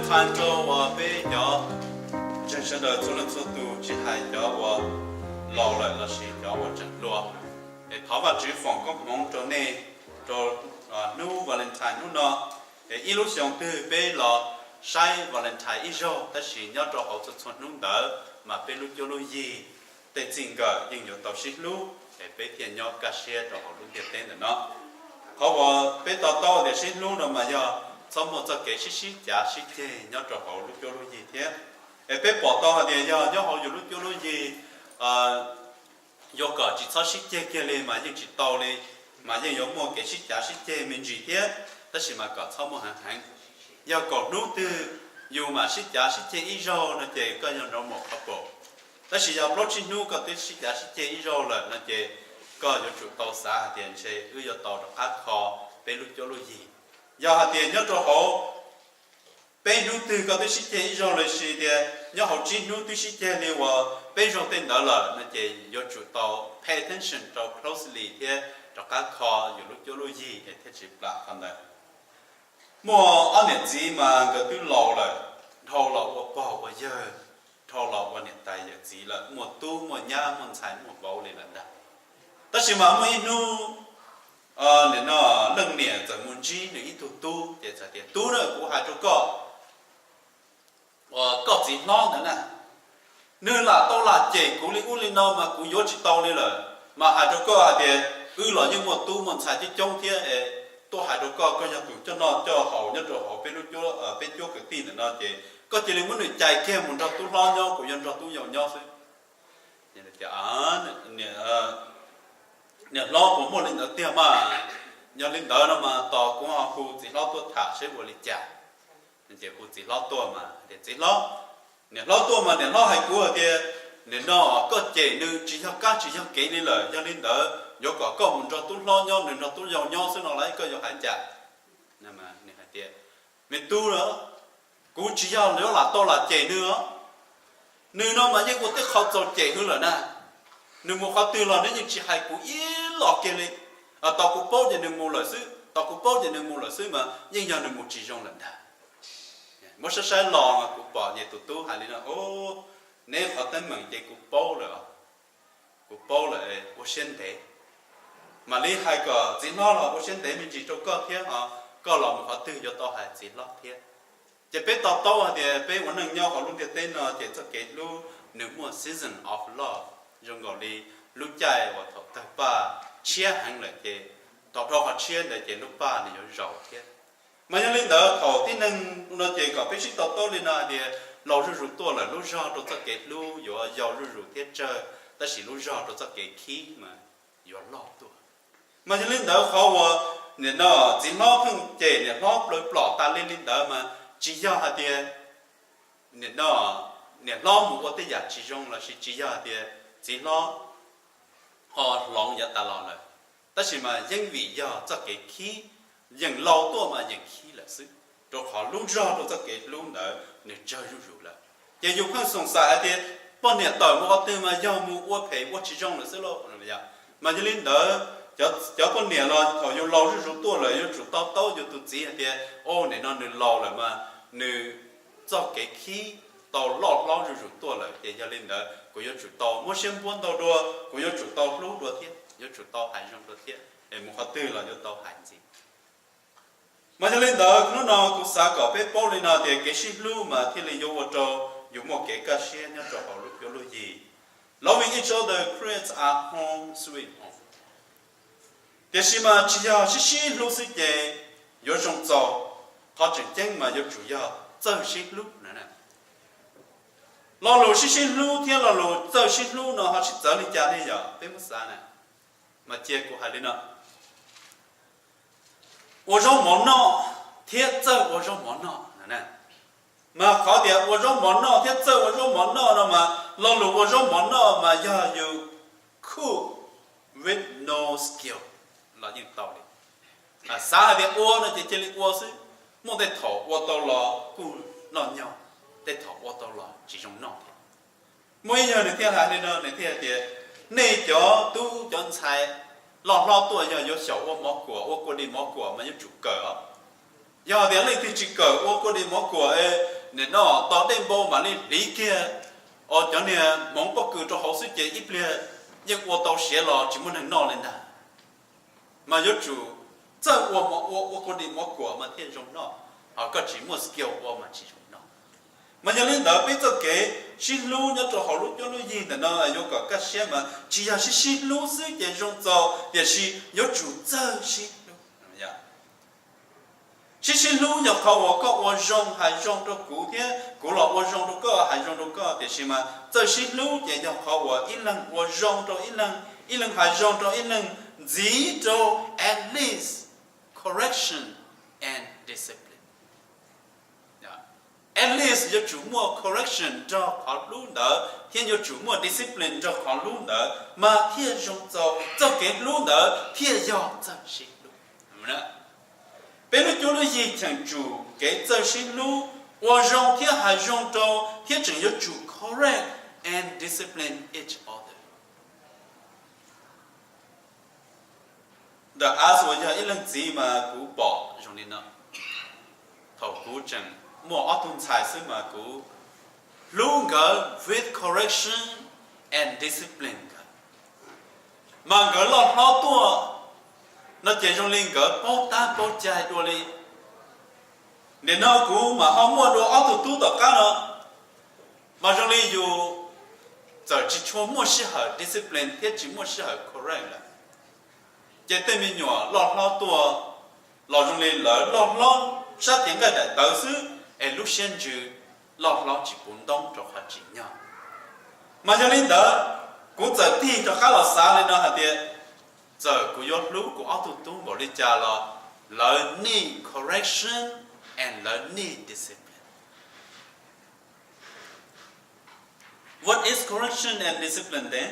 Valentine cho và bé nhỏ chân chân đời cho nên số tu chỉ hai nhỏ và lò lại là gì nhỏ và chân lúa để tháo vào chữ phòng có mong cho nên cho nu Valentine nu nó để illusion từ bé là sai Valentine ít rồi ta chỉ nhớ cho họ cho nu đỡ mà bé lúc cho lúc gì để chính cái những nhiều tàu xích lúc để bé tiền nhau cả xe cho họ lúc tiền tên nữa nó họ bảo bé tàu để xích lúc rồi mà giờ sau một giờ kể xích giá xích thế nhớ cho họ lúc cho lúc gì thế để bé bỏ tàu thì giờ nhớ họ lúc cho lúc gì do cả chỉ sao xích thế kia lên mà những chỉ tàu lên mà những giống một cái xích giá xích thế mình chỉ thế đó là mà cả sau một hàng giờ còn nút từ dù mà xích giá xích thế ít rồi nó chỉ có những nó một cấp bộ đó là giờ lúc xin nút có tới xích giá xích thế ít rồi là nó chỉ có những chủ tàu xã tiền xe ư do tàu được khác khó bé lúc cho lúc gì giờ hạt tiền nhớ cho họ bé nút từ có tới xích thế ít rồi là gì thì nhớ họ chỉ nút từ xích thế liền và bé rồi tên đó là nó chỉ do chủ tàu pay attention to closely thì cho khác khó những lúc cho lúc gì để thiết chỉ là phần này mua anh nhận gì mà cái thứ lò là thầu lò và bỏ và giờ thầu lò và nhận tài giờ gì là một tu một nhà một sản một bao lên là đó tất nhiên mà mấy nu để nó nâng nhẹ giờ muốn chi để ít tu để giờ tiền tu nữa cũng hay cho có gì non nữa nè nên là tao là trẻ cũng liên quan nó mà cũng vô chỉ tao lên rồi mà hay cho có thì là những một tu một sản chỉ trong thế tôi hay cho nhà tụ cho nó cho họ nhất cho họ bên chỗ bên chỗ cái tin là nó chỉ có chỉ là muốn người chạy kia muốn cho tu lo nhau của dân cho tu giàu nhau thôi nên là nè lo của một lần đầu tiên mà nhớ lên đó nó mà tỏ cũng họ phụ chỉ lo tôi thả sẽ vô lịch trả nên chỉ phụ chỉ lo tôi mà để chỉ nè lo tôi mà nè lo hay của thì nè nó có chế nữ chỉ cho các chỉ cho kỹ đi lời cho lên đó do có muốn cho tôi lo nhau nè cho tôi giàu nhau sẽ nó lấy có giàu hải trả nè mà nè hay tiền mình tu nữa cũng chỉ cho nếu là tôi là chế nữa nữ nó mà những cái khó cho chế hơn là nè nếu một khóa từ là nếu như chỉ hay cũng ít lọt kia lên tao cũng bao giờ đừng mua lợi sư tao cũng bao giờ đừng mua lợi sư mà nhưng giờ đừng mua chỉ trong lần đã một số sai lò mà cũng bỏ nhẹ tụt tu hay là ô nếu họ tên mình thì cũng bao rồi của sen thế mà lý hai cái chỉ nó là của sen thế mình chỉ cho có thế họ có lòng họ từ cho tao hay chỉ lót thế chỉ biết tao thì biết vấn đề nhau họ luôn cái tên là chỉ cho cái luôn nếu một season of love dùng gọi đi lúc chạy và thọ tập ba chia hàng lại thì thọ họ chia để chỉ lúc ba này nó giàu thế mà những linh đó thọ tí năng nó chỉ có biết tao to lên là thì lâu rồi to là lúc ra tôi sẽ kể lúc vừa giàu rồi thế chơi ta chỉ lúc ra tôi sẽ kể khí mà vừa lâu to mà những linh đó họ nên nó chỉ nó không chỉ nên nó lôi bỏ ta lên linh đó mà chỉ do hạt tiền nên nó một cái giá trị trong là chỉ do hạt tiền chỉ lo họ lòng ya ta lo này, tất nhiên mà những vì do cho cái khí những lâu tuổi mà những khí là sự, rồi họ luôn ra rồi cho cái luôn nữa để chơi rủ là, giờ dùng không sống sai thì bao nhiêu tuổi một cái mà do mua ô phải ô chỉ trong là sự lo rồi vậy, mà cho nên đó cho bao nhiêu là họ dùng lâu rủ tuổi là dùng rủ tao dùng tụt gì thì ô này nó nên lâu là mà nên cho cái khí tàu lót rủ tuổi là thì cho nên đó của yêu chủ tàu mua xem buôn tàu đua của yêu chủ tàu lúc đua thiết yêu chủ tàu hành trong đua thiết để một khóa tư là yêu tàu hành gì mà cho nên đó nó cũng xa có biết bao nhiêu thì cái ship lưu mà thì là yêu vào trò yêu một cái cá xe nhá trò họ lúc yêu lúc gì loving each other creates a home sweet home cái gì mà chỉ là ship lưu sự cái yêu trong tàu họ chỉ chân mà yêu chủ yếu chơi ship lưu nữa nè lo lô xí xí lú thiên lo lô giờ xí lú nó họ sẽ trở đi cha đi giờ biết mất sao nè mà chia của hai đứa nó 我说么闹贴这我说么闹呢嘛好点我说么闹贴这我说么闹了嘛老鲁我说么闹嘛要有 cool with no skill là những đạo lý xã hội ô nó chỉ chỉ là ô sư một cái thổ ô tô là cù nó nhau cái thổ ô tô là chỉ trong nó mỗi giờ này thiên hạ này nó này thiên thì này cho tu chọn sai lo tuổi giờ có sầu ô mỏ của đi mỏ của mà những chủ cờ giờ thì lấy thì chỉ cỡ ô cô đi món của nên nó tao đem bao mà lấy lý kia cho nên món có cứ cho họ suy chế ít liền nhưng ô tao xé lò chỉ muốn nó lên nè mà yếu chủ这我过的莫过嘛天中喏，个只莫 skill 我嘛只中喏，mà nhà lên đó bây giờ cái xin lu nhớ cho họ lu cho lu gì thì nó yêu cầu các xe mà chỉ là xin lu sự cái trong giàu để xin yêu chủ giờ xin lu, nhá, xin lu nhớ họ có quan trọng hay trong đó cụ thể cụ là quan trọng đó có hay trong đó có để xin mà giờ xin lu để nhớ họ ít lần quan trọng đó ít lần hay trong đó ít lần gì đó at least correction and discipline. Yeah. At least you chủ mua correction cho họ luôn đó, thiên you chủ mua discipline cho họ luôn đó, mà thiên dùng cho cái luôn đó, thiên要真心路，怎么呢？别人做了一天主给真心路，我让天还让到天真要主 correct and discipline each other. The as 我要一lần gì mà cú bỏ trong đi nữa, thầu cú chẳng mua ở tuần sai xứ mà cú luôn gỡ with correction and discipline mà gỡ lọt lo tua nó chỉ trong linh gỡ bao ta bao chạy đua đi để nó cú mà họ mua đồ ở tu tất cả nó mà trong linh dù giờ chỉ cho mua适合 discipline thế chỉ mua适合 correct là chỉ tên mình nhỏ lọt lo tua lọt trong linh lỡ lọt sát tiếng cái đại tớ xứ lúc sen chữ lọt chỉ bốn đông cho họ chỉ nhau mà cho nên đó cũng giờ thi cho khá là xa lên đó hả tiệt giờ cũng có lúc cũng auto tung bỏ đi trả là learning correction and learning discipline. What is correction and discipline then?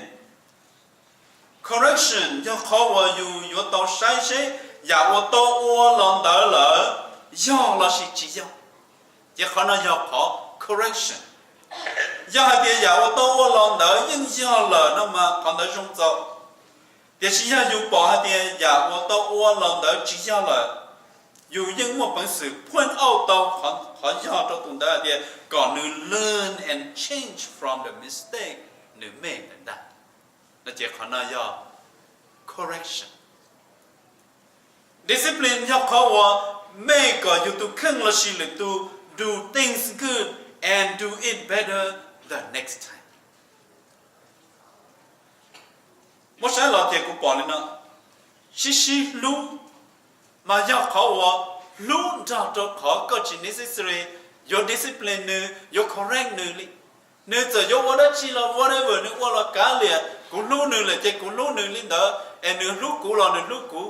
Correction do khó vào dù tao sai sẽ và tao ô lần đỡ lỡ do là sự chỉ do chỉ khó nói do khó correction do hai bên giờ tao ô lần đỡ nhưng do lỡ nó mà còn đỡ trong dầu để chỉ do dù bỏ hai bên giờ tao ô lần đỡ chỉ do lỡ dù những một bản sự phun out tao khó do trong tuần đó thì còn nữ learn and change from the mistake nữ mê đến đó nó chỉ khó nói do correction. Discipline do khóว่าmake you to ขึ้นละสิเลย to do things good and do it better the next time. ไม่ใช่เราเด็กกูบอกเลยนะชิรู้มาอยากเขาว่ารู้จะขอก็จะ necessary your discipline นึ your correct นึนึจะยกว่าได้ชีเรา whatever นึว่าเราการเรียนกูรู้นึเลยเจ๊กูรู้นึลิ้นเด้อนึรู้กูเรานึรู้กู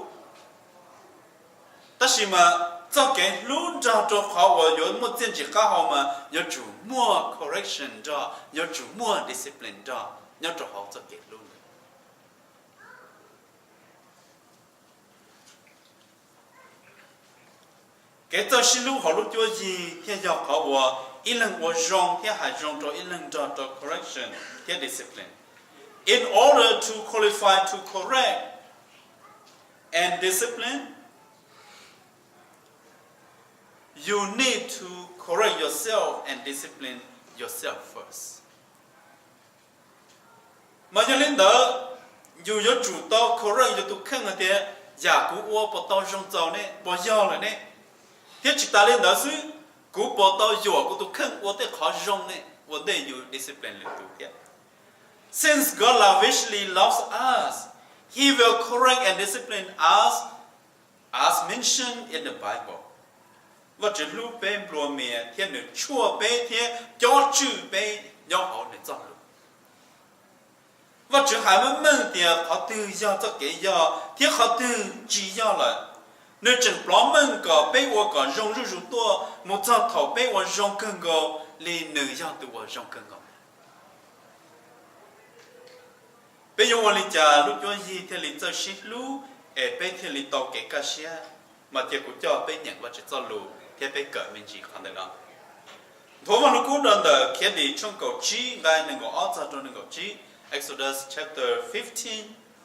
แต่สิมาcho cái luôn cho họ và có một chiến chỉ khác họ mà có chủ mua correction cho có chủ mua discipline cho họ cho cái luôn cái cho xin lúc họ lúc cho gì thì cho họ và ít lần và rong thì hay rong cho ít lần cho correction thì discipline in order to qualify to correct and discipline. You need to correct yourself and discipline yourself first. Mà cho nên đó, dù có chủ tao correct cho tôi khăn ở thế, giả cú ô bỏ tao trong giàu này, bỏ giàu lại này. Thế chỉ ta lên đó xứ, cú bỏ tao dùa của tôi khăn ô thế khó rong này, ô thế you discipline lên tôi thế. Since God lavishly loves us, He will correct and discipline us as mentioned in the Bible. Và chỉ lúc bên bùa mẹ thiên nữ chua bê thiên cho chữ bê do họ để cho lúc và chỉ hai mươi mừng thì họ từ do cho cái do thì họ từ chỉ do là nếu chẳng bỏ mừng có bê và có rong rú tua một cho thầu bê và rong cân gò liền nữ do từ và rong cân gò bây giờ họ liền trả lúc cho gì thì liền cho shit lúc bê thì liền tàu cái cá xe mà thì cũng cho bê nhận và chỉ cho lù thế bây giờ mình chỉ còn được đó. Thôi mà nó cũng đơn đờ khi đi trong câu chí ngay nên có ở trong trong câu chí Exodus chapter 15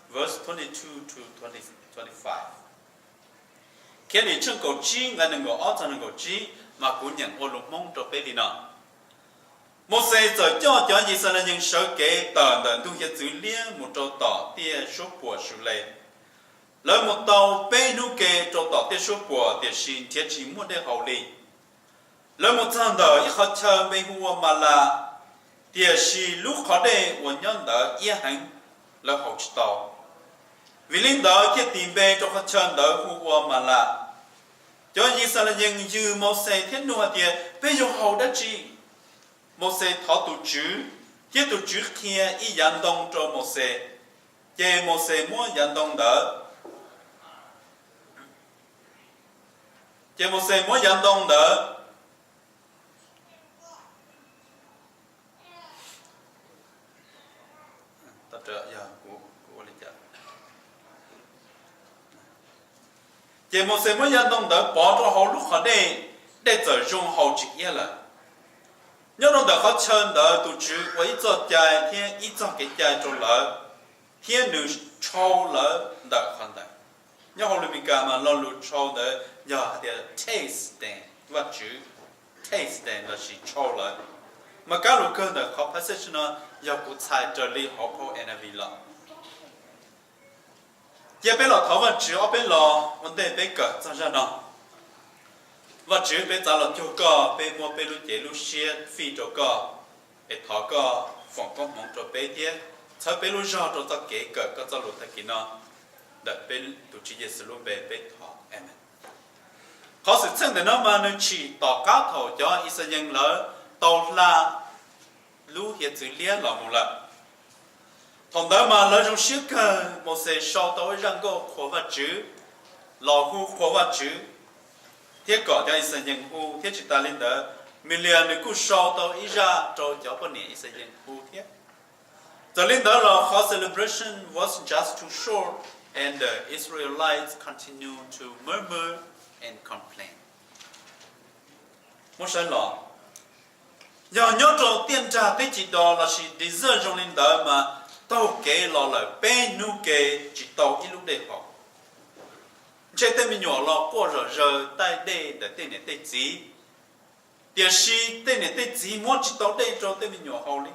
verse 22 to 25. khi đi chung cầu chi ngay đừng có ở trong cầu chi mà cũng nhận ô lục mong cho bé đi nào một xe giờ cho gì sao là những số kế tờ tờ tu hiện dữ liên một trâu tỏ tia số của sự lệ lấy một tàu bé nu kế trâu tỏ tia số của tia xin thiết chỉ muốn để hậu lì lấy một thằng đời ít khó chơi bé hùa mà là tia xì lúc khó để của nhân đời yên hành là hậu chỉ tàu vì linh đời kia tìm bé cho khó chơi đời hùa mà là cho gì sao là những dư một xe thiết nu tia bé dùng hậu đất chi một xe thọ tụ chữ thiết tụ chữ kia ý dẫn động cho một xe chế một xe mua dẫn động đỡ chế một xe mua dẫn động đỡ tập trợ giờ của lịch trợ chế một xe mua dẫn động đỡ bỏ cho hậu lúc họ để trở dùng hậu chữ nghĩa là nhớ nó được họ chân đó tụ chữ với cho trái thiên ít cho cái trái cho lỡ thiên nữ trâu lỡ được hoàn thành nhớ họ lưu mình cả mà lo lưu trâu đó giờ thì taste và chữ taste là chỉ trâu lỡ mà các lưu cơ được họ passage nó giờ cũng sai trở đi họ có NIV lỡ giờ bên lọ thảo và chữ ở bên lọ vấn đề bên cỡ cho ra nó và chữ bên trả lời cho có bên mua bên lúc chế lúc xe phi cho có để thọ có phòng công mong cho bên thế sau bên lúc ra cho ta kể cỡ có cho lúc ta kỹ nó để bên tụi chị sẽ luôn bên thọ em có sự chân để nó mà nó chỉ tỏ cá thầu cho ít nhân lỡ tàu là lú hiện chữ liên là một lần thằng đó mà lỡ trong siết cơ một sẽ sau tới rằng có khổ vật chữ lò hu khổ vật chữ thiết có cho ý nhân hu thiết chỉ ta lên đó million người cũ sau tàu ý ra cho bọn này ý nhân hu thiết cho lên đó là how celebration was just too short and the Israelites continued to murmur and complain một sai lọ giờ nhớ cho tiền trả tới chỉ đó là chỉ đi giờ trong lên đó mà tàu kế lọ là bên nu kế chỉ tàu ít lúc để họ chế tên mình nhỏ lọ qua rồi tại đây để tên này tên gì điều gì tên này tên gì muốn chỉ tàu đây cho tên mình nhỏ hậu đi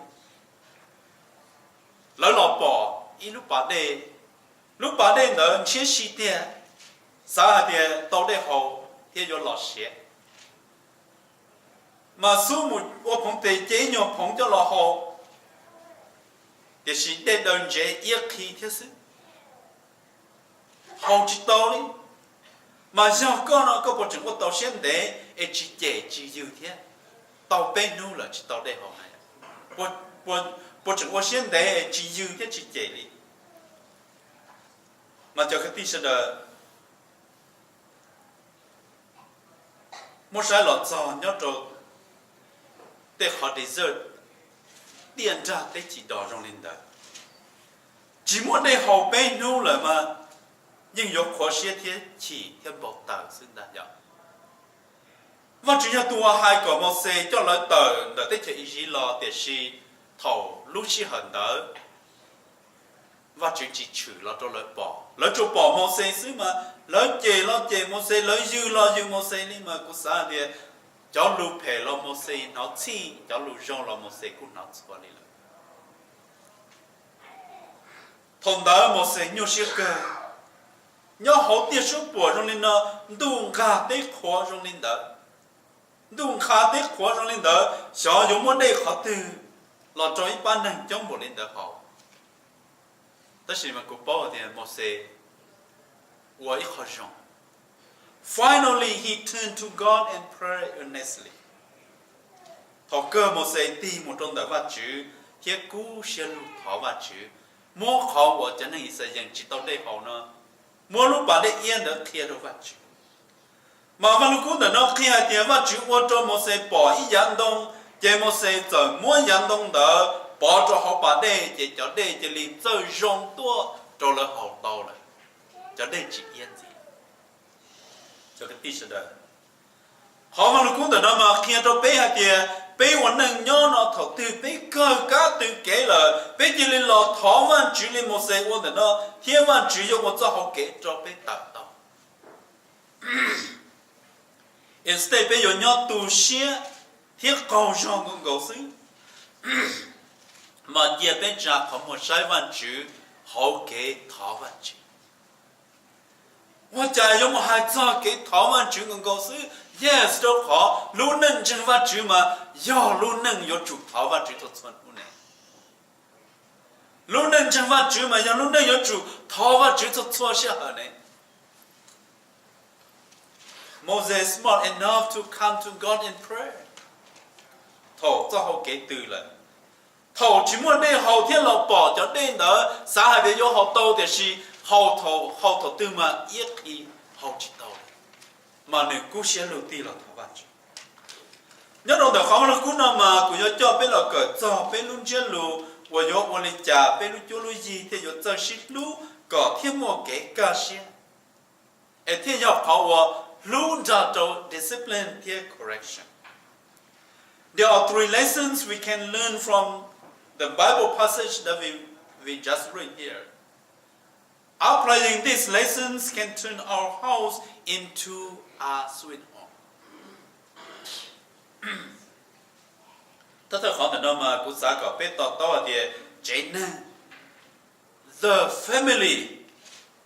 lỡ lọ bỏ ít lúc bà đây nữa chia sẻ tiền sao tiền tàu đây hậu thì cho lọ xé mà số một ô phong tệ chế nhỏ phong cho lọ hậu điều gì đây đơn chế yết khí thế sự hậu chỉ tàu đi mà sao con nó có bộ trưởng của tàu xuyên để chỉ chế chỉ dư thế tàu bên nu là chỉ tàu đây hậu này bộ trưởng của xuyên để chỉ dư thế chỉ chế đi mà cho cái tí sẽ đợi một sai lọt cho nhớ trò để họ để giờ tiền ra để chỉ đỏ trong linh đời chỉ muốn để hậu bên nu là mà nhưng có khó xế thế chỉ theo bộ tờ xứng đáng nhau và chỉ là tua hai có một xe cho lợi tờ để tích ý gì lo để si thầu lúc si hận đỡ và chỉ trừ lo cho lợi cho bỏ một xe xứ mà lợi chê một xe lợi dư một xe đi mà cũng sao thì cho lù phê lo một xe nó chi cho lù rong lo một xe cũng nó xóa đi了thằng đó một xe nhiều xe cơ nhớ hậu tiết số bùa trong linh đó đúng khá tế khó trong linh đó đúng khá tế khó trong linh đó sợ dùng món đây khó từ là cho ít ban năng trong bộ linh đó hậu tất nhiên mà cũng bảo thì một xe và ít khó rong finally he turned to God and prayed earnestly thọ cơ một xe tìm một trong đó vật chữ thiết cú xe lục thọ vật chữ mua khó của chân này sẽ dành chỉ tao đây hậu nó mua lúc bà đây yên được kia đâu vật chữ mà văn lúc cũng nó kia thì vật chữ qua cho một xe bỏ ý dẫn đông chỉ một xe giờ mua dẫn đông đó bỏ cho họ bà đây chỉ cho đây chỉ liền chơi rong tua cho là hậu tàu này cho đây chỉ yên gì cho cái tí đó họ văn lúc cũng nó mà kia cho bé hay kia bé vẫn năng nhớ nó thọ từ bé cơ cá từ kể là bé chỉ lên lò thọ văn chữ lên một xe qua nó thiên văn chữ cho một cho họ kể cho bé tạo tạo instead bây giờ nhau tu xia thiết cầu trong con cầu xứ mà giờ bên trong có một sai văn chữ hậu kế thảo văn chữ 我家有冇孩子给台湾主人公司 ，yes 都好，路能正法主嘛，要路能有主台湾主做村户呢，路能正法主嘛，要路能有主台湾主做错下呢。Moses smart enough to come to God in prayer， 头做好给对了。 頭全部呢後天落薄咗呢度，撒下邊有好多嘅事，後頭對嘛一起後知道，mà nếu cú sẽ lưu ti là thọ văn chứ, nhớ đồng thời không là cú nào mà cú nhớ cho bên là cỡ cho bên luôn chưa lưu, và nhớ quan lý trả bên luôn chưa lưu gì thì nhớ cho shit lưu, có thêm một cái cá xe, ở thế nhớ họ và lưu ra cho discipline thì correction. There are 3 lessons we can learn from the Bible passage that we just read here. Applying these lessons can turn our house into a sweet home. Tất cả những điều mà chúng ta có biết tao thì chế nên the family,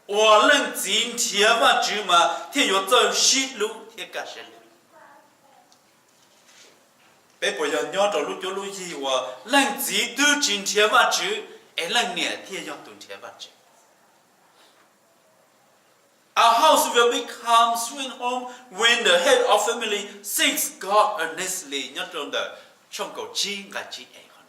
我能今天把主嘛，天有走西路，天干什路。 bây giờ nhớ cho lúc gì và lần gì từ chính chế vật chữ, ấy lần nè thì do tuần chế vật chữ. Our house will become sweet home when the head of family seeks God earnestly. Nhớ trong câu chi là chi ấy hơn.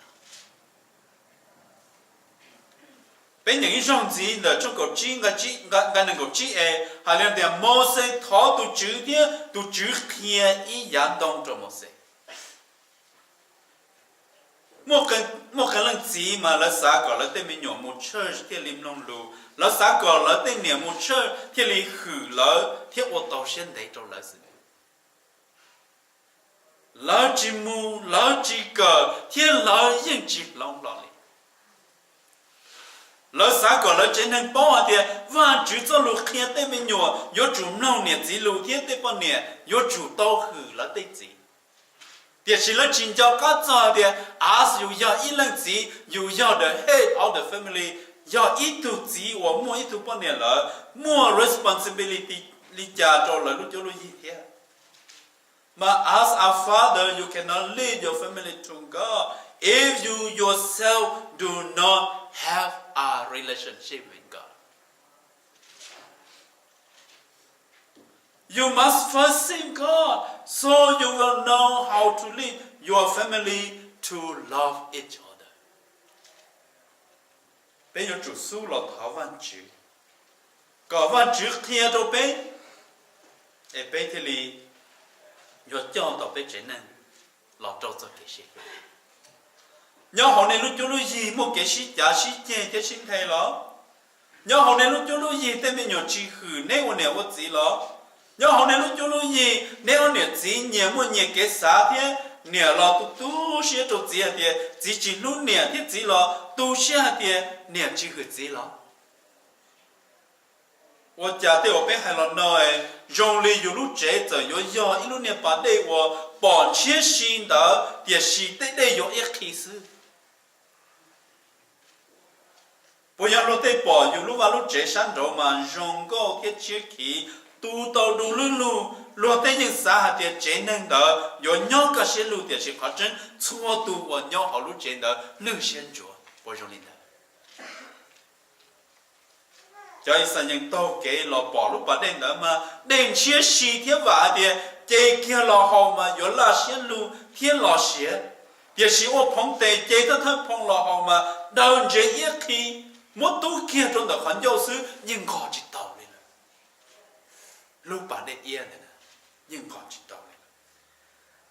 Bên những trong gì là trong câu chi là chi là câu chi ấy, hay là để Moses thọ tu chữ thế tu chữ kia ý giảng đông cho Moses. một cái lần gì mà là xã gọi là tên mình nhỏ một chơi thì lim long lù là xã gọi là tên niệm một chơi thì li khử là thì ô tô sen đấy cho là gì là chỉ mu là chỉ cờ thì là những chỉ long lò là xã gọi là trên hàng bao thì và chủ cho lù kia tên mình nhỏ có chủ nông niệm gì lù thì tên bao niệm có chủ tàu khử là tên gì thì chỉ là chính giáo các gia thì as you ya ít lần gì you ya the head of the family ya ít tu gì và mua ít tu bao nhiêu là mua responsibility lý trả cho là lúc gì thế mà as a father you cannot lead your family to God if you yourself do not have a relationship with God. You must first seek God, so you will know how to lead your family to love each other. Bây giờ chủ số là thảo văn chữ, có văn chữ kia đâu bé, bé thì li, giờ cho tao bé trở nên là trâu cho cái gì. Nhớ họ này lúc chú lúc gì một cái gì giả sĩ chè cái sinh thay đó, nhớ họ này lúc chú lúc gì tên mình nhớ chỉ hử nếu này có gì đó. Nhớ hôm nay lúc chú lúc gì nếu nè chỉ nhiều một nhiều cái xã thế nè là tu sĩ tu gì thì chỉ lúc nè thì chỉ là tu sĩ thì nè chỉ cái gì là 我家对我被害了呢，用力有路这着有要一路年把对我保持心的，也是对对有一开始。不要路对保有路把路这山头嘛，用个贴切起。 tu tàu đủ lu lu tới những xã thì chế nên đó, có nhau cái xe lu thì sẽ phát triển xua tu và nhau họ lu chế đó, lưu sen chúa, bao nhiêu linh đó. Cho nên sao những tàu kế là bỏ lu bắt đến đó mà đến chia sẻ thiết vả thì chế kia là họ mà có là xe lu thiết là xe, thì sẽ ở phong tề chế tất thân phong là họ mà đầu chế ít khi một tu kia trong đó khoản giáo sư nhưng có chỉ tàu lúc bạn đến yên này nhưng còn chỉ tao này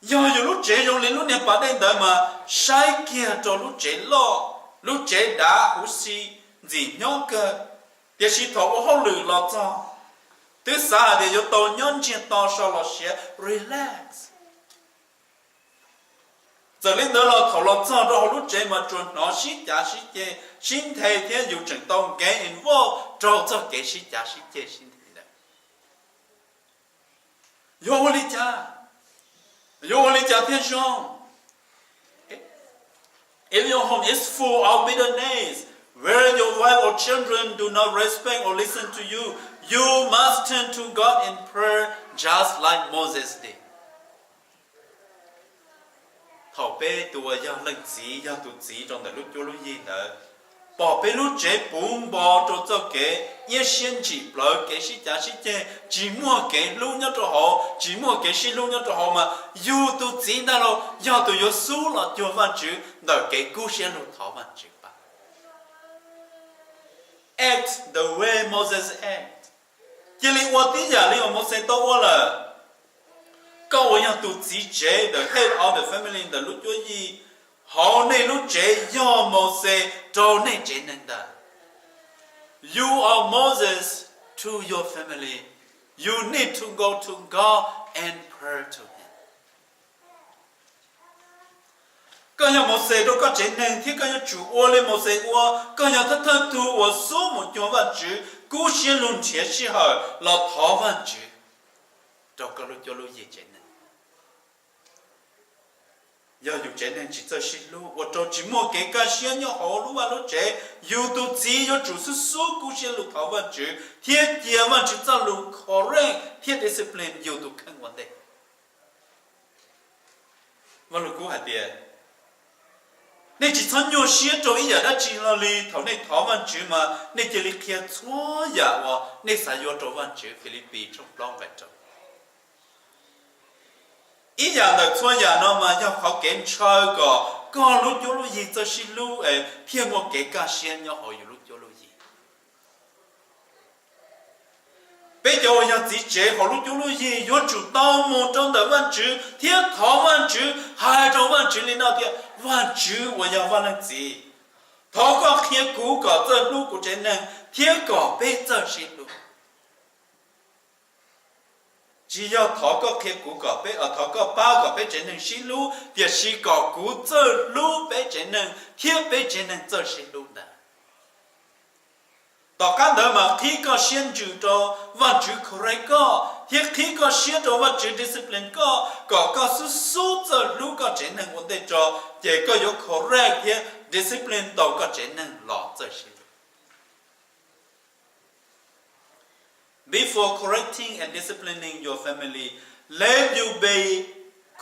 do lúc trẻ dùng lên lúc này bạn đến đợi mà sai kia cho lúc trẻ lo lúc trẻ đã hú xì gì nhau cơ để chỉ thọ họ lử lo cho từ xa để cho tàu nhân chuyện tao sau là sẽ relax giờ lên đó là thọ lo cho đó lúc trẻ mà chuẩn nó xí trả xí chê xin thầy thế dù chẳng tao get involved cho cái xí trả xí chê xin yo li cha thiên song. If your home is full of bitterness, where your wife or children do not respect or listen to you, you must turn to God in prayer just like Moses did. Thảo bê tùa ya lệnh chỉ ya tụ chỉ trong đời lúc cho lúc gì nữa. Bỏ bê lúc chế bùn bỏ cho kế yên xuyên chỉ lỡ kế sĩ trả sĩ chế chỉ mua kế lúc nhớ cho họ chỉ mua kế sĩ lúc nhớ cho họ mà dù tụ chỉ nào rồi ya tụ yo su là cho văn chữ đời kế cứu xuyên lúc thảo văn chữ ba. Act the way Moses act. Chỉ lý qua tí giả lý mà Moses tao qua là câu ở nhà tụ chỉ chế the head of the family the lúc cho gì họ này lúc chế do Moses trâu này chế nên ta. You are Moses to your family. You need to go to God and pray to Him. Các nhà Moses đâu có chế nên thì các nhà chủ ô lên Moses ô các nhà thất thất tu ô số một chỗ văn chữ cú xin luôn chế sĩ hỏi là thọ văn chữ đâu có lúc cho lúc gì chế nên. Giờ dù chế nên chỉ cho xin luôn, và cho chỉ một cái cá xin nhau họ luôn và lúc chế, dù tu chỉ cho chủ sự số cú xin luôn thảo văn chữ, thiết kia văn chữ cho luôn correct, thiết discipline dù tu khăn vấn đề. Và lúc cú hạt tiền, nên chỉ cho nhiều xin cho ý giờ đã chỉ là li thảo này thảo văn chữ mà nên chỉ li kia chúa giờ và nên sử dụng cho văn chữ Philippines trong long vậy trong. Ý dạng được xóa nhà nó mà cho họ kén chơi có lúc cho lúc gì cho xin lúc thêm một cái cá sen nhau họ lúc cho lúc gì bây giờ nhà chỉ chế họ lúc cho lúc gì do chủ tao một trong đời văn chữ thiết thọ văn chữ hai trong văn chữ lên nào thì văn chữ của nhà văn là gì thọ có thiết cũ có giờ lúc của trên này thiết có bây giờ xin lúc chỉ do thọ có khi cũ có bé ở thọ có ba có bé trên nên xí lú thì xí có cũ giờ lú bé trên nên thiết bé trên nên giờ xí lú đó tao cái đó mà khi có xuyên chữ cho văn chữ correct có thiết khi có xuyên cho văn chữ discipline có số giờ lú có trên nên vấn đề cho để có yếu correct thiết discipline tao có trên nên lọ giờ xí. Before correcting and disciplining your family, let you be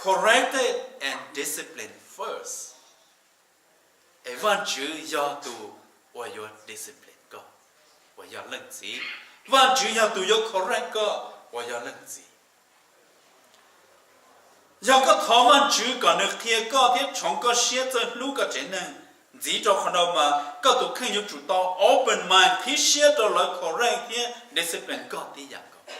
corrected and disciplined first. Văn chữ do tu và your discipline có, và your lệnh gì. Văn chữ do tu your correct có, và your lệnh gì. Do có thọ văn chữ có được kia có thiết trong có xế cho lúc có chế nên. Chỉ cho con đâu mà các tụ khinh chủ tao open mind khi share cho lời correct thì discipline có tí dạng có.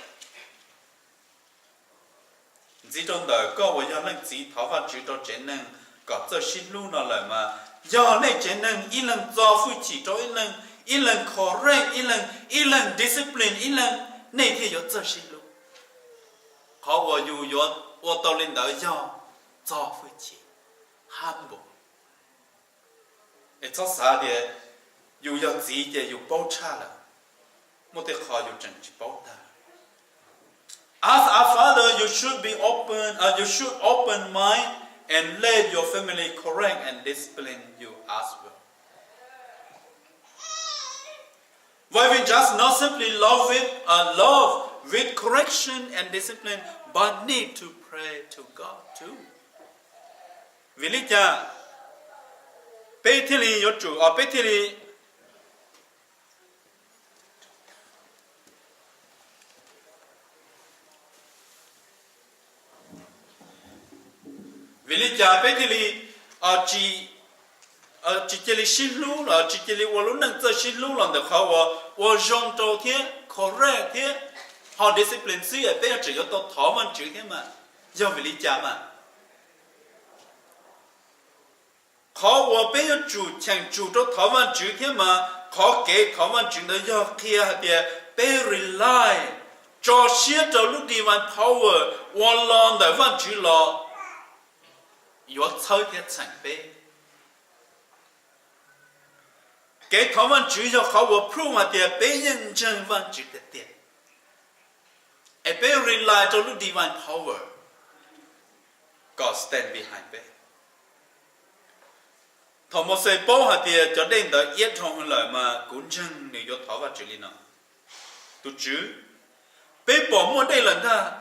Chỉ trong đời có một giờ nên chỉ thảo và chữ cho chế nên có cho xin luôn nó lại mà giờ này chế nên ít lần do phu chỉ cho ít lần correct ít lần discipline ít lần này thì có cho xin luôn. Họ vừa dù yo ô tô lên đời do phu chỉ humble. Cho xa thì dù có gì thì dù bảo trả là một cái khó dù chẳng chỉ bảo ta. As a father, you should be open. You should open mind and let your family correct and discipline you as well. Why we just not simply love with correction and discipline, but need to pray to God too. Vì lý do Betheli yo chủ ở Betheli vì lý do Betheli chỉ chỉ xin lú là chỉ wo lú năng cho xin lú là được họ wo dùng cho thế correct thế họ discipline sĩ ở bên chỉ có tôi thọ văn chữ thế mà do vì lý do mà họ và bây giờ chẳng chủ cho thảo văn chữ thế mà họ kể thảo văn chữ đó do kia thì bây rely cho xia cho lúc đi văn power one long đại văn chữ là yếu chơi thế chẳng bây kể thảo văn chữ do họ và prove mà thì bây nhân chân văn chữ thế tiền bé rely cho lúc divine power God stand behind bé thọ một sự bảo hạt tiền cho đến đó yết trong hơn lời mà cũng chân nếu cho thọ vào chữ linh nào tu chữ bé bỏ mua đây lần ta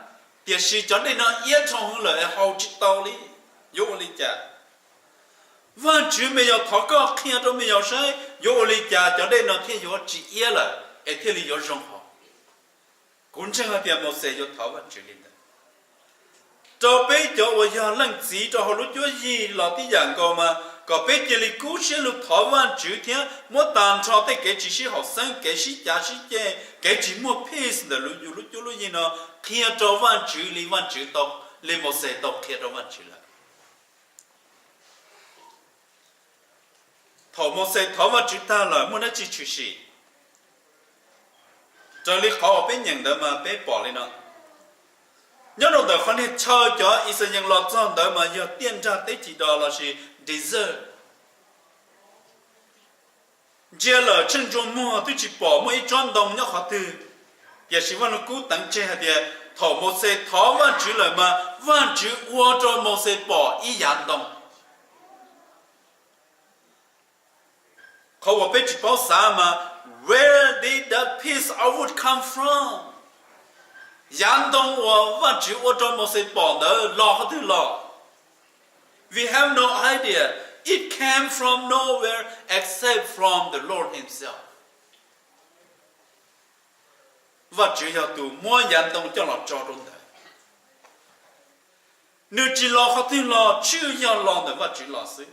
tiền sĩ cho đến nó yết trong hơn lời hậu chích tao đi yếu lý cha và chữ mình yêu thọ có khi đó mình yêu sai yếu lý cha cho đến nó thiên yếu chỉ yết là ở thiên lý yếu rong họ cũng chân hạt tiền một sự yếu thọ vào chữ linh cho bé cho ở nhà lăng chỉ cho họ lúc cho gì là tí dạng câu mà có bé chỉ là cú sẽ lúc thọ văn chữ thiên mỗi tàn cho tới cái chỉ sĩ học sinh cái sĩ gia sĩ chế cái chỉ một piece là lúc gì nó khi cho văn chữ đọc lên một sẽ đọc khi cho văn chữ là thọ một sẽ thọ văn chữ ta là muốn nó chỉ chữ sĩ cho lý khó bé nhận đó mà bé bỏ lên nó nhớ đâu đó phần hết chơi cho ý sự những lọt trong đó mà giờ tiền ra tới chỉ đó là gì dessert giờ là chân trong mua tôi chỉ bỏ mấy tròn đồng nhớ khó từ giờ chỉ vẫn là cố tặng chơi hạt tiền thọ một xe thọ văn chữ lời mà văn chữ qua cho một xe bỏ ý dạng đồng họ biết chỉ bảo sao mà where did that piece of wood come from Yang dong wa văn chữ wa trong một sự bỏ đỡ lo thứ lo. We have no idea. It came from nowhere except from the Lord Himself. Văn chữ hiểu tụ mua yang dong cho lo cho trong đấy. Nếu chỉ lo thứ lo chưa hiểu lo được văn chữ lo xí.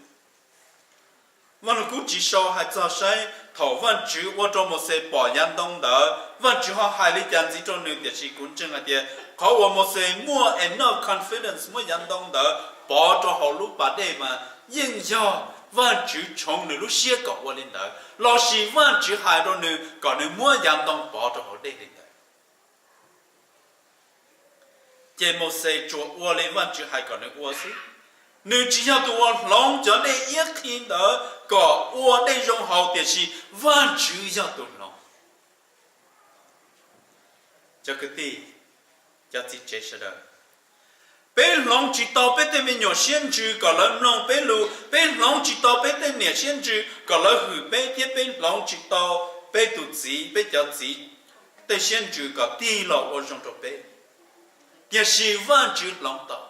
Văn cũng chỉ sau hai giờ sáng thảo văn chữ wa trong một sự bỏ yang dong đỡ. Văn chữ họ hai lý giản dị trong nửa địa chỉ cũng chân là địa họ ở một sự mua enough confidence mua nhận đồng đỡ bỏ cho họ lúc bà đây mà nhưng do văn chữ trong nửa lúc xưa có qua lên đỡ lo xí văn chữ hai trong nửa còn nửa mua nhận đồng bỏ cho họ đây lên đỡ chỉ một sự chỗ qua lên văn chữ hai còn nửa qua xí nửa chỉ cho tụi lòng cho nên yết khi đỡ có qua đây trong họ địa chỉ văn chữ cho tụi lòng cho cái gì cho chị chế sẽ được bên lòng chỉ tao bên tên mình nhỏ xiên chữ có là lòng bên lòng chỉ tao bên tên mình xiên chữ có là hử bên lòng chỉ tao bên tụt gì bên cho gì tên xiên chữ có tí lọ ở trong chỗ bên kia chỉ văn chữ lòng tao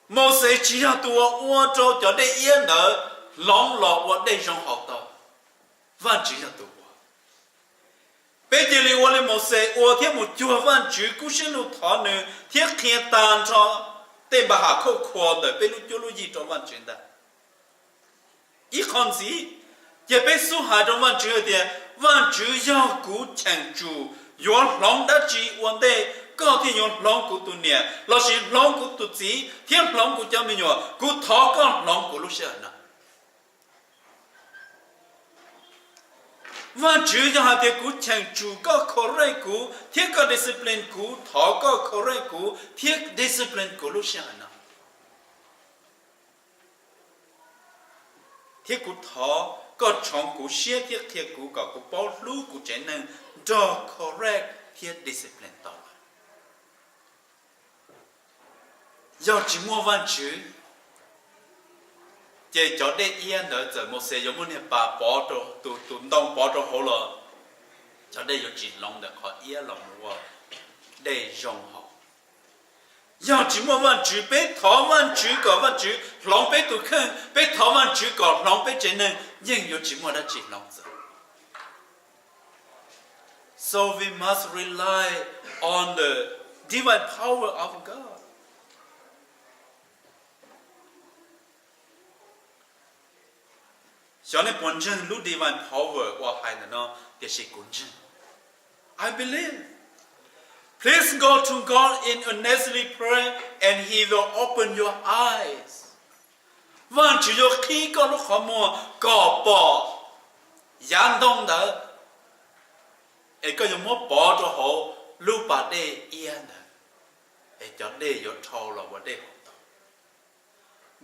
một sự chỉ là tua uo cho để yên đỡ lòng lọ ở đây trong học tao văn chữ là tụ bây giờ li quan một sự ở thêm một chùa văn chữ cũng sẽ lưu thọ nữa thiết hiện tàn cho tên bà hạ khâu khoa đời bên lưu lưu gì trong văn chữ đó ý con gì giờ bên số hai trong văn chữ thì văn chữ do cú chẳng chủ yon lòng đã chỉ vấn đề có thì yon lòng của tụi nè là chỉ lòng của tụi gì thiên lòng của cha mình nhỏ cú thọ con lòng của lúc xưa nào văn chữ cho hai cái cú chẳng chủ có correct cú thiết có discipline cú thọ có correct cú thiết discipline cú lúc sáng nào thiết cú thọ có trong cú xia thiết cú có cú bao lú cú chế năng cho correct thiết discipline đó do chỉ mua văn chữ chỉ cho để yên đỡ giờ một xe giống như bà bỏ cho tụi đông bỏ cho họ là cho đây có chỉ lòng được họ yên lòng mua để dùng họ do chỉ mua văn chữ bé thọ văn chữ có văn chữ lòng bé tụi khơi bé thọ văn chữ có lòng bé trên nên nhưng có chỉ mua đã chỉ lòng giờ so we must rely on the divine power of God. Cho nên bản chân lúc divine power qua hai nó thì sẽ cũng chân. I believe. Please go to God in earnestly pray and He will open your eyes. Vâng chỉ có khi có lúc họ mua cỏ bỏ giang đông đó, ấy có những món bỏ cho họ lúc bà đây yên đó, ấy cho đây có thâu là bà đây.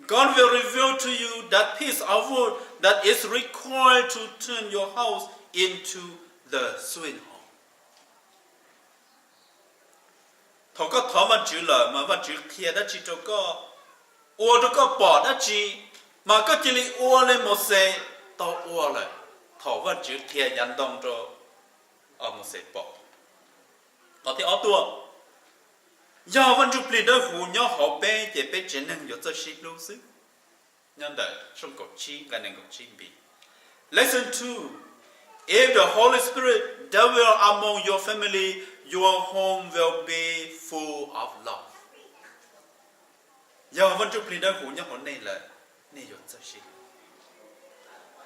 God will reveal to you that piece of wood that is required to turn your house into the xuyên hồn thọ có thọ văn chữ lời mà văn chữ kia đã chỉ cho có ô cho có bỏ đã chỉ mà có chỉ li ô lên một xe tao ô lại thọ văn chữ kia nhận đồng cho ở một xe bỏ có thể ở tua do văn chữ pli đó hù nhau họ bé chỉ bé chỉ năng cho shit luôn xứ nhân đời trong cuộc chi cái này cuộc chi bị lesson 2 if the Holy Spirit dwell among your family your home will be full of love do văn chữ pli đó hù nhau họ này là này cho shit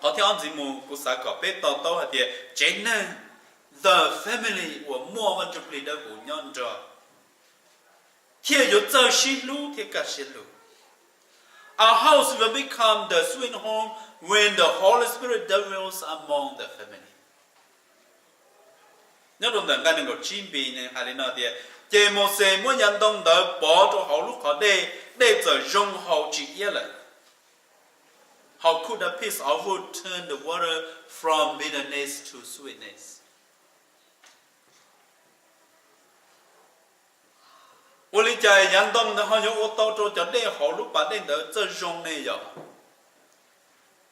có thể anh chị mua của xã có bé to to hay thì chỉ năng the family của mua văn chữ pli đó hù nhau cho here you tell shilu take shilu. Our house will become the sweet home when the Holy Spirit dwells among the family. Nhớ đồng đẳng cái này chim bì này hay là nói thì chế một xe mỗi nhân đông đỡ bỏ cho họ lúc họ để cho dùng họ chỉ ý lại. How could a piece of wood turn the water from bitterness to sweetness? Ô lý chạy nhân đông nó họ nhớ ô tô cho để họ lúc bạn đến đỡ cho dùng này rồi.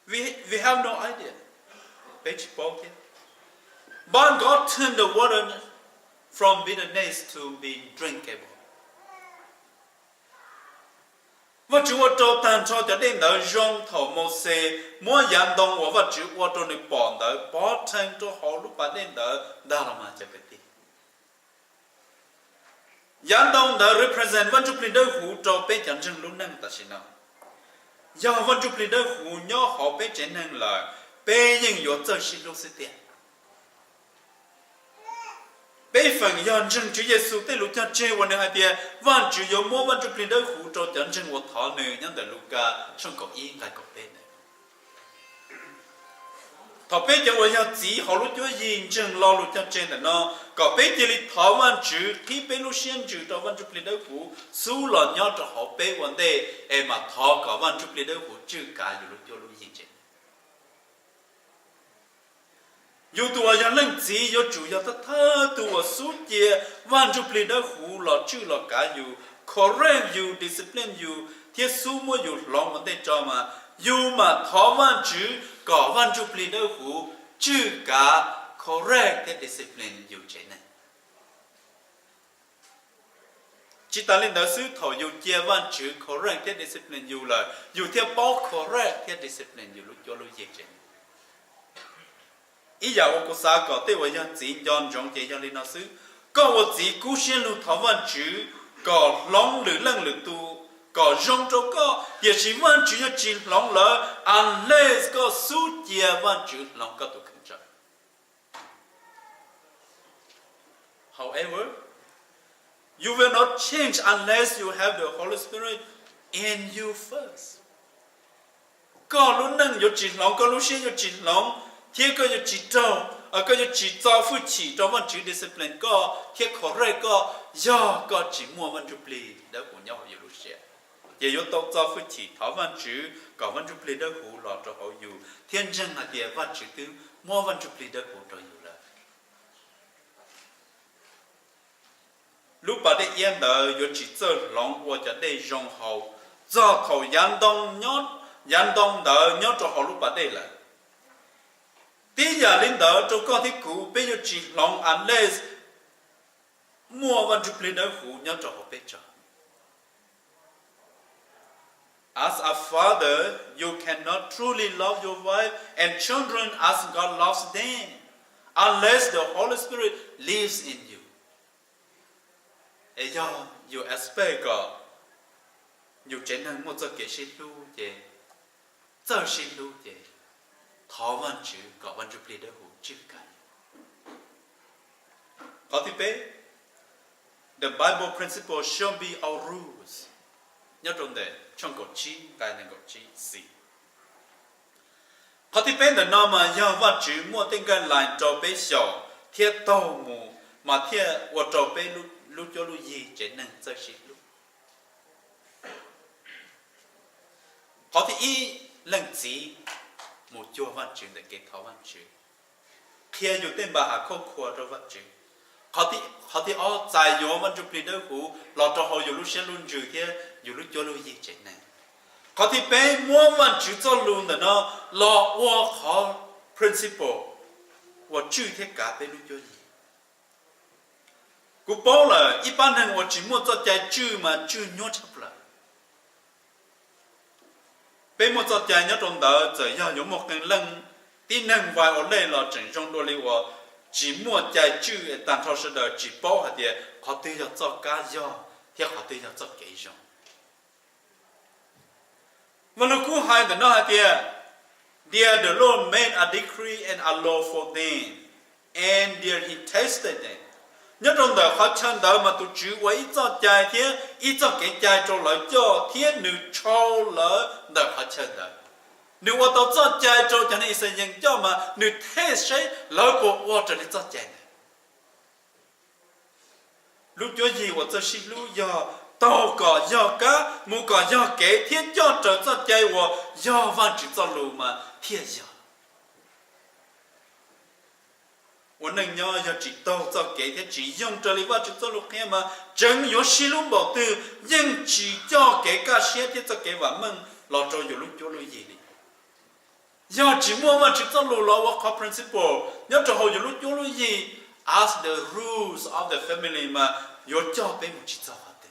We have no idea. Page pocket. But God turned the water from bitterness to being drinkable. Và chú ô tô tàn cho đến đỡ dùng thầu một xe mỗi nhân đông và chú ô tô này bỏ đỡ bỏ thành cho họ lúc bạn đến đỡ đó là mà cho cái gì. Yan đông đã represent văn chụp leader hú cho bé chẳng chừng lúc năng ta xin nào. Do văn chụp leader hú nhỏ họ bé chẳng năng là bé nhưng yếu cho xin lúc sẽ tiền. Bé phần yan chừng Chúa Giêsu tới lúc cha chơiวันnày thì văn chụp yếu mua văn chụp leader hú cho chẳng chừng của thọ nữ nhân từ Luca trong cột ý cái cột bé này. Thọ bé choวันyan chỉ họ lúc Chúa nhìn chừng lo lúc cha chơi là nó có bé thì li thọ văn chữ khi bé lúc xuyên chữ cho văn chụp leader hú số là nhau cho họ bé vấn đề em mà thọ có văn chụp leader hú chữ cả lúc cho lúc nhìn chơi. Dù tụi anh lên chỉ dù chủ yếu ta thơ tụi số chia văn chụp leader hú là chữ là cả dù correct dù discipline dù thiết số mua dù lòng vấn đề cho mà dù mà thọ văn chữ có văn chụp leader hú chữ cả correct the discipline you chế này. Chỉ ta lên đó xứ thầu you chia văn chữ correct the discipline you là you theo bao correct the discipline you lúc cho lúc gì chế. Ý giờ我xã có thể với nhân chỉ nhân trong chế nhân lên đó xứ có我chỉ cố xuyên lúc thầu văn chữ có long lử lăng lử tu có rong cho có địa chỉ văn chữ cho chỉ long lỡ unless có số chia văn chữ long có tu. However, you will not change unless you have the Holy Spirit in you first. Có lúc nâng yo chỉ lòng, có lúc xuyên yo chỉ lòng, thì có yo chỉ trâu, có yo chỉ trâu phụ chỉ trong văn chữ discipline có, thì correct có, do có chỉ mua văn chữ pli đó của nhau yo lúc xuyên. Thì yo tốt trâu phụ chỉ thảo văn chữ, có văn chữ pli đó của lọ cho họ yo, thiên chân là địa văn chữ tư, mua văn chữ pli đó của cho yo. Lúc bà đây yên đời yo chỉ chơi lòng của cho đây dùng hậu do thầu yan đông đời nhót cho họ lúc bà đây là tí giờ linh đời cho con thiết cụ bây giờ chỉ lòng unless mua văn chụp linh đời cụ nhót cho họ bây giờ. As a father, you cannot truly love your wife and children as God loves them unless the Holy Spirit lives in you. Ấy do you expect God, you chỉ năng một giờ kể xin lu về, giờ xin lu về, thọ văn chữ có văn chữ pli để hữu chữ cả. Có thứ bé, the Bible principle should be our rules. Nhớ trong đề trong cột chi cái này cột chi gì. Có thứ bé là nó mà do văn chữ mua tên cái lại cho bé sầu thiết tàu mù mà thiết và cho bé lúc cho lúc gì chỉ năng cho xin lúc. Có thể ý lần gì một chùa văn chữ để kết thảo văn chữ. kia dù tên bà hà không khua cho vật chứ họ thì ở dài gió vẫn chụp lên đâu cũng lo cho họ dù lúc xe luôn chữ kia dù lúc cho lúc gì chết này họ thì bé mua vẫn chữ cho luôn là nó lo qua họ principle và chữ thế cả bé lúc cho gì cú bảo là一般人我只摸做在chữ mà chữ nhớ chấp lại bé mua cho chạy nhớ trong đó giờ giờ有một cái lần tin năng vài ở đây là整trong đôi li và chỉ mua chạy chữ但它是的只包下的họ对要做家教thì họ对要做给上và lúc cũ hai the nó thì there the Lord made a decree and a law for them and there he tested them nhớ trong đời họ chân đời mà tụi chữ với ít cho chạy thì ít cho cái chạy cho lại cho thiên nữ trâu lỡ đời họ chân đời nếu mà tao cho chạy cho nên sẽ nhận cho mà nữ thế sẽ lỡ bộ qua cho nên cho chạy này lúc cho gì mà cho xin lúc giờ tao có giờ cá mu có giờ kể thiên cho cho chạy và giờ văn chỉ cho lù mà thiên giờ我能要要知道做给他只用这里话只做路开嘛，真有西路宝的，因只叫给个些的做给我们老早有路就路一里，要只么嘛只做路了我靠 principle， 要之后有路就路一 ，as the rules of the family 嘛，有叫被不知道的，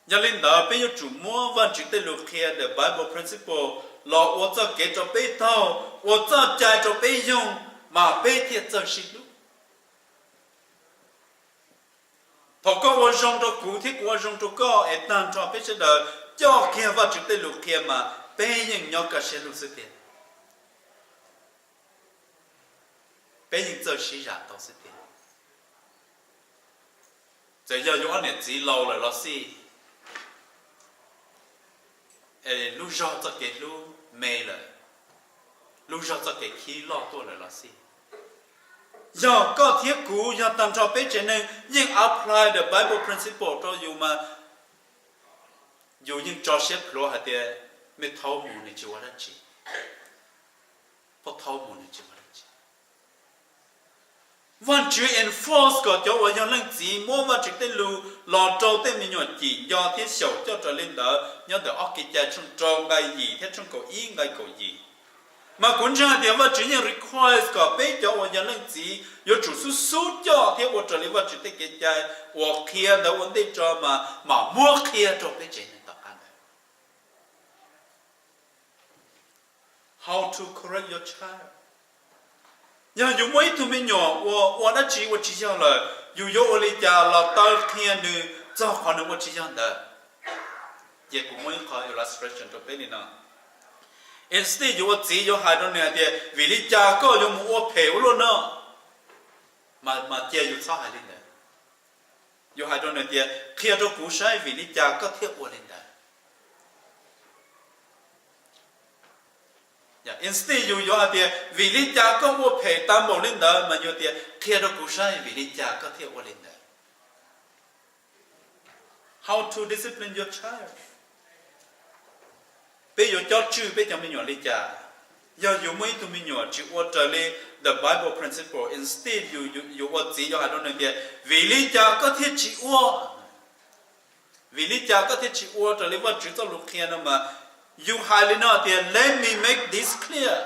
要领导被有主么嘛只得路开的 Bible principle。lo 我做给着被偷，我做在着被用，嘛被贴着是路。头个我用着古体，我用着个，一旦着被是的，叫开发就得路开嘛，被人要个些路是的，被人做是人都是的。这要用你自己老了老师，路上做给路。mê lời lúc cho cái khí lo tôi là gì giờ có thiết cũ giờ tạm cho biết cho nên nhưng apply the Bible principle cho dù mà dù những cho xếp lo hạt tiền mới thâu mù này chịu ra chi có thâu mù này chịu ra chi vẫn chữ enforce có cho vào những lần gì mua mà trực tiếp lưu lo trâu tên mình nhọn chỉ do thiết sầu cho trở lên đó nhớ được óc cái trái trong trâu cái gì thiết trong cổ ý cái cổ gì mà cũng chẳng thì mà chỉ những requires có bé cho vào những lần gì có chủ số số cho thiết vào trở lên vào trực tiếp cái trái hoặc kia đó vấn đề cho mà mua kia cho bé trẻ tập ăn how to correct your child nhà dùng mấy thứ mình nhỏ,我那只我只想了，有我哩家了，到天呢，这可能我只想的，也不没考 illustration 就俾你呢。Instead 有我自己有海多呢的，为哩家个有我陪我了呢，嘛家有啥海哩的，有海多呢的，开着故事为哩家个贴我哩的。Instead 有有的为哩家个我陪担保领的，嘛有的贴着故事为哩家个贴我领的。How to discipline your child？ bây giờ cho chữ bây giờ mình nhỏ lý cha, giờ dùng mấy tụi mình nhỏ chữ ở trở lại the Bible principle instead you ở gì cho hai đứa này vì lý cha có thể chữ ở, vì lý cha có thể chữ ở trở lại vật chữ cho lúc kia mà you hai lý nó thì let me make this clear,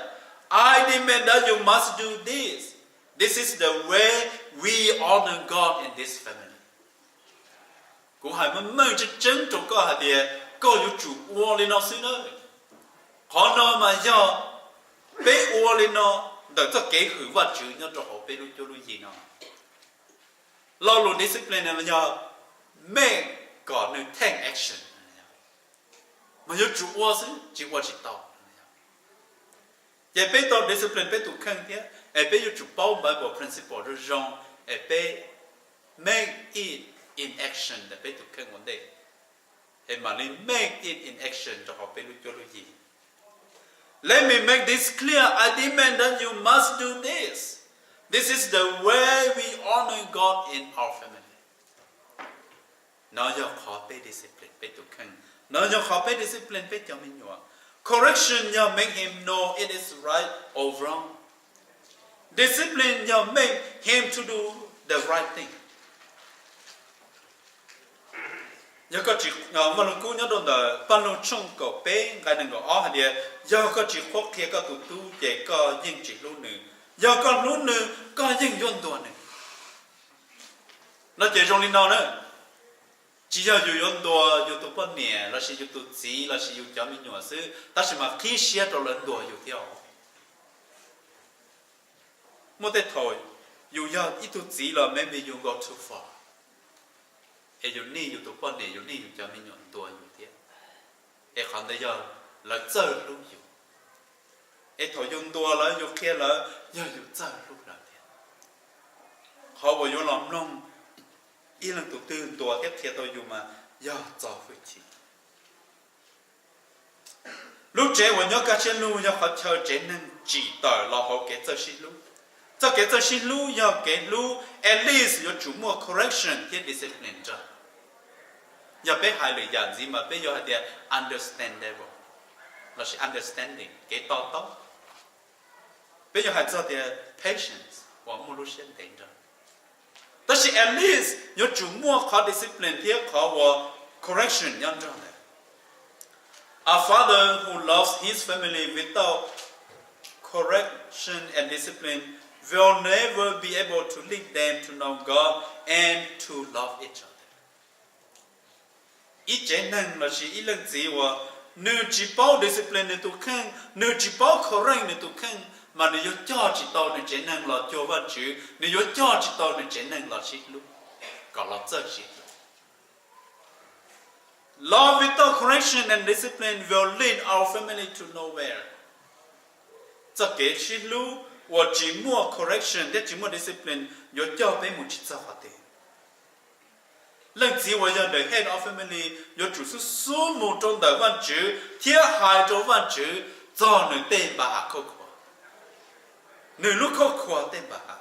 I demand that you must do this, this is the way we honor God in this family. Cũng hai mình chỉ chứng trong cái hạt thì có yêu chủ ở lý nó xí nữa. Họ nói mà do bé uo lên nó đợi cho kế hữu vật chữ nó cho họ bé lui cho lui gì nó lo luôn discipline này mà mẹ có nên take action mà do chủ uo xí chỉ uo chỉ tao vậy bé tao discipline bé tụ khăn thế bé do chủ bao Bible principle rồi rong bé make it in action để bé tụ khăn vấn đề mà nên make it in action cho họ bé lui cho lui gì. Let me make this clear. I demand that you must do this. This is the way we honor God in our family. Nói cho khó bé discipline bé tụ khăn. Nói cho khó bé discipline bé cho mình nhỏ. Correction you make him know it is right or wrong. Discipline you make him to do the right thing. Nhớ có chỉ mà lúc cũ nhớ đồn là ban đầu trong cổ bé cái này có hạt địa do có chỉ khoác kia có tụt tu để có những chỉ luôn nữa do có luôn nữa có những yuan đồ nữa nó chỉ trong linh nào nữa chỉ do yuan đồ yuan đồ bao nhiêu là chỉ yuan đồ gì là chỉ yuan cho mình nhỏ xíu ta chỉ mà khi xia đồ lần đồ yuan theo một thế thôi yuan ít đồ gì là maybe you go too far. Yêu ni yêu tụ quan này yêu ni yêu cho mình nhọn tua yêu thế, em còn đây giờ là chơi lúc yêu, em thổi dùng tua là yêu kia là yêu chơi lúc nào thế, họ bảo yêu làm nông, ý là tụ tư tua tiếp theo tôi yêu mà yêu cho phải chi, lúc trẻ tôi nhớ các chuyện lúc nhớ họ chơi trẻ nên chỉ đợi là họ kể cho xin lúc, cho kể cho xin lúc nhớ kể lúc at least yêu chủ mua correction thiết discipline cho. Giờ bé hai lời giản gì mà bé giờ hay là understandable, là sự understanding cái to to. Bé giờ hay cho thì patience, và một lúc xem đến rồi. Đó là at least nhớ chủ mua có discipline thì có và correction nhân trong này. Our Father who loves His family without correction and discipline will never be able to lead them to know God and to love each other. Ít chế năng là chỉ ít lần gì và nếu chỉ bảo discipline nên tụ khăn, nếu chỉ bảo correct nên tụ khăn, mà nếu cho chỉ tao nên chế năng là cho văn chữ, nếu cho chỉ tao nên chế năng là chỉ lúc, còn là chơi chỉ lúc. Love without correction and discipline will lead our family to nowhere. Cho kể chỉ lúc, và chỉ mua correction, để chỉ mua discipline, nếu cho bé một chỉ cho họ tiền. Lần gì vậy giờ để head of family, giờ chủ số một trong đời văn chữ, thiết hai trong văn chữ, cho người tên bà hạ khâu khóa, người lúc khâu khóa tên bà hạ,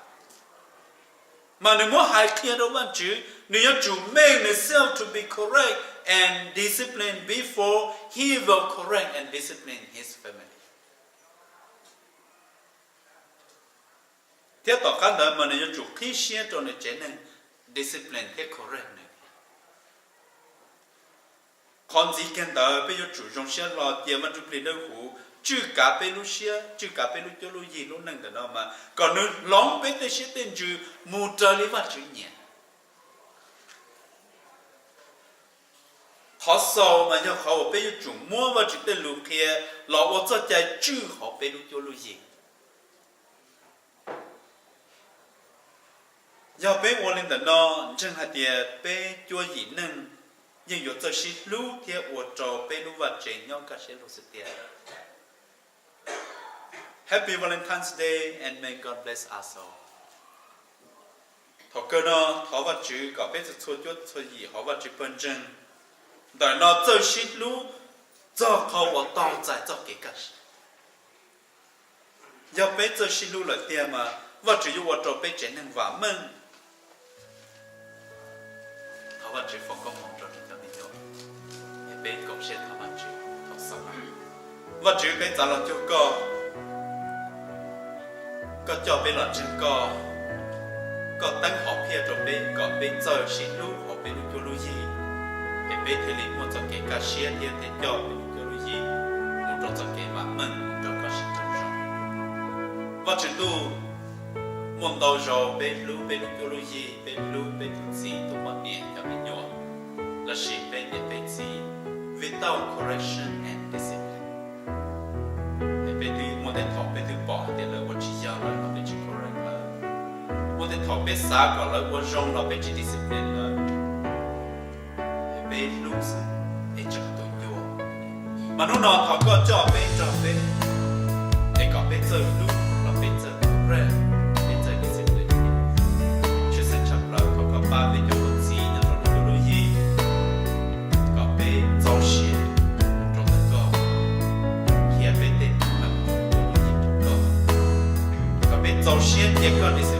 mà người muốn hai kia trong văn chữ, người giờ chủ make himself to be correct and disciplined before he will correct and discipline his family. Thiết tỏ các đời mà người giờ chủ khi xia trong người chế nên discipline thiết correct. Còn gì cần đó bây giờ chủ trong xe là tiền mà chụp lên đâu hú chứ cả bên lúc xe chứ cả bên lúc cho lúc gì lúc năng đó mà còn nếu lóng bên đây xe tên chữ mù trời lý vật chữ nhẹ họ sau mà cho họ bây giờ chủ mua và chữ tên lúc kia là ở cho chạy chứ họ bên lúc cho lúc gì giờ bên ở lên đó chẳng hạn thì bên cho gì năng nhưng dù cho xin lú thì ở trò bên lú vật chế nhau cả sẽ lúc sự tiền. Happy Valentine's Day and may God bless us all. Thọ cơ nó thọ vật chữ có biết cho chút gì họ vật chữ bên chân. Đời nó cho xin lú cho họ ở tao giải cho cái cả. Giờ biết cho xin lú là tiền mà vật chữ ở trò bên chế nên vả mừng. Thọ vật chữ phong công mong cho bên cũng sẽ thảo luận chuyện thật sự và chữ bên trả lời cho có cho bên là chân có tăng họ phía trong bên có bên giờ xin lúc họ bên lúc cho lúc gì để bên thế lý một trong cái cá xe thì để cho bên lúc cho lúc gì một trong cái mà mình một trong cái sinh trong rồi và chữ tu một đầu rồi bên lúc cho lúc gì bên lúc gì tôi quan niệm cho bên nhỏ là chỉ bên để bên gì without correction and discipline. Bên thứ một cái thọ bên thứ bỏ thì là một chỉ giáo là bên chỉ correct là một cái thọ bên xa còn là một rong là bên chỉ discipline là bên lúc sự để cho tôi vô mà lúc nào thọ có cho bên để có bên giờ lúc là bên giờ correct bên giờ discipline chứ sẽ chắc là có ba bên cho một gì là nó được đối gì có bên giáo sư trong tất cả khi bên tên mà có giáo sư thì có discipline